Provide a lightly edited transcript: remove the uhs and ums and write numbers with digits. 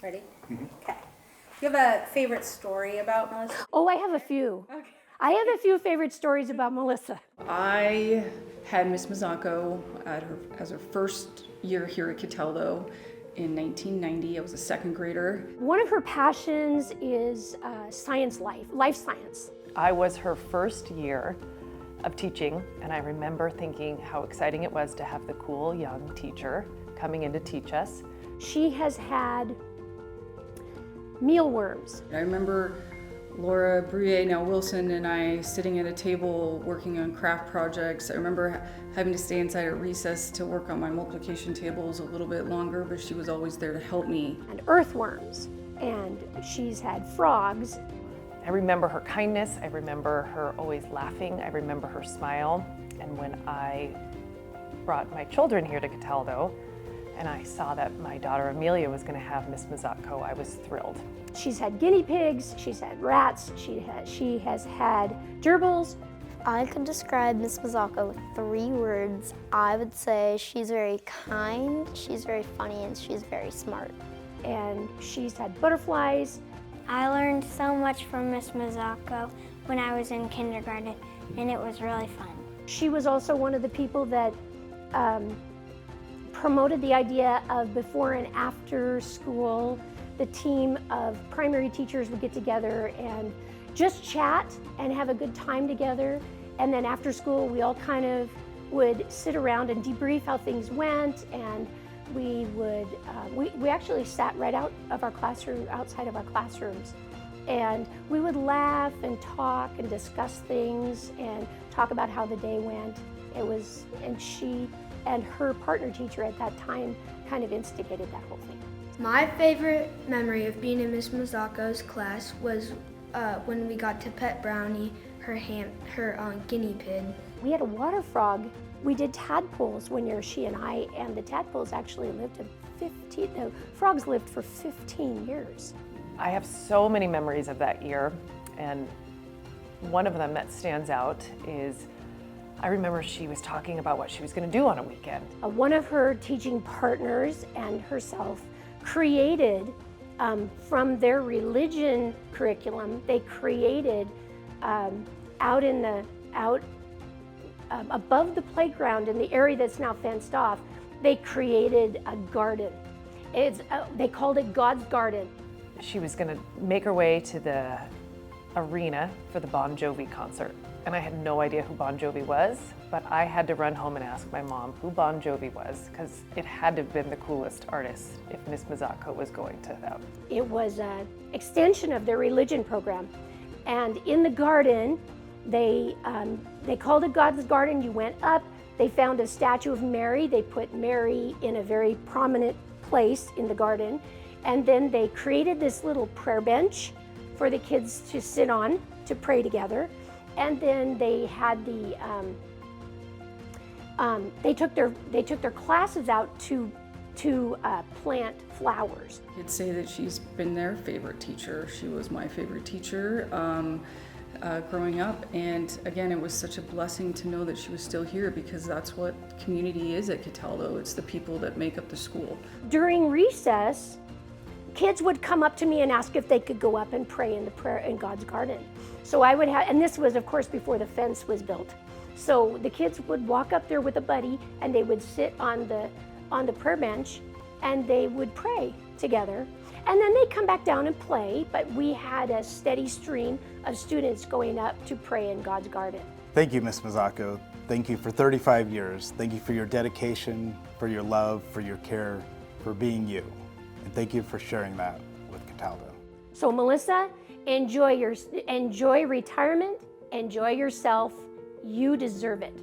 Ready? Okay. Do you have a favorite story about Melissa? Oh, I have a few. Okay. I have a few favorite stories about Melissa. I had Miss Mazzocco as her first year here at Cataldo in 1990. I was a second grader. One of her passions is science life science. I was her first year of teaching, and I remember thinking how exciting it was to have the cool young teacher coming in to teach us. She has had mealworms. I remember Laura Brouillet, now Wilson, and I sitting at a table working on craft projects. I remember having to stay inside at recess to work on my multiplication tables a little bit longer, but she was always there to help me. And earthworms, and she's had frogs. I remember her kindness, I remember her always laughing, I remember her smile. And when I brought my children here to Cataldo, and I saw that my daughter Amelia was going to have Miss Mazzocco, I was thrilled. She's had guinea pigs, she's had rats, she has had gerbils. I could describe Miss Mazzocco with 3 words. I would say she's very kind, she's very funny, and she's very smart. And she's had butterflies. I learned so much from Miss Mazzocco when I was in kindergarten, and it was really fun. She was also one of the people that promoted the idea of before and after school, the team of primary teachers would get together and just chat and have a good time together. And then after school, we all kind of would sit around and debrief how things went. And we would, we actually sat right out of our classroom, outside of our classrooms. And we would laugh and talk and discuss things and talk about how the day went. And she and her partner teacher at that time kind of instigated that whole thing. My favorite memory of being in Miss Mazzocco's class was when we got to pet Brownie, her guinea pig. We had a water frog. We did tadpoles one year, she and I, and the tadpoles actually lived the frogs lived for 15 years. I have so many memories of that year, and one of them that stands out is I remember she was talking about what she was going to do on a weekend. One of her teaching partners and herself created, from their religion curriculum, they created above the playground in the area that's now fenced off, they created a garden. They called it God's Garden. She was going to make her way to the arena for the Bon Jovi concert. And I had no idea who Bon Jovi was, but I had to run home and ask my mom who Bon Jovi was, because it had to have been the coolest artist if Miss Mazzocco was going to them. It was an extension of their religion program. And in the garden, they called it God's Garden. You went up, they found a statue of Mary. They put Mary in a very prominent place in the garden. And then they created this little prayer bench for the kids to sit on to pray together. And then they had they took their classes out to plant flowers. I'd say that she's been their favorite teacher. She was my favorite teacher growing up, and again, it was such a blessing to know that she was still here, because that's what community is at Cataldo. It's the people that make up the school. During recess, kids would come up to me and ask if they could go up and pray in God's Garden. So I would have, and this was of course before the fence was built. So the kids would walk up there with a buddy, and they would sit on the prayer bench, and they would pray together. And then they'd come back down and play, but we had a steady stream of students going up to pray in God's Garden. Thank you, Miss Mazzocco. Thank you for 35 years. Thank you for your dedication, for your love, for your care, for being you. And thank you for sharing that with Cataldo. So Melissa, enjoy retirement, enjoy yourself. You deserve it.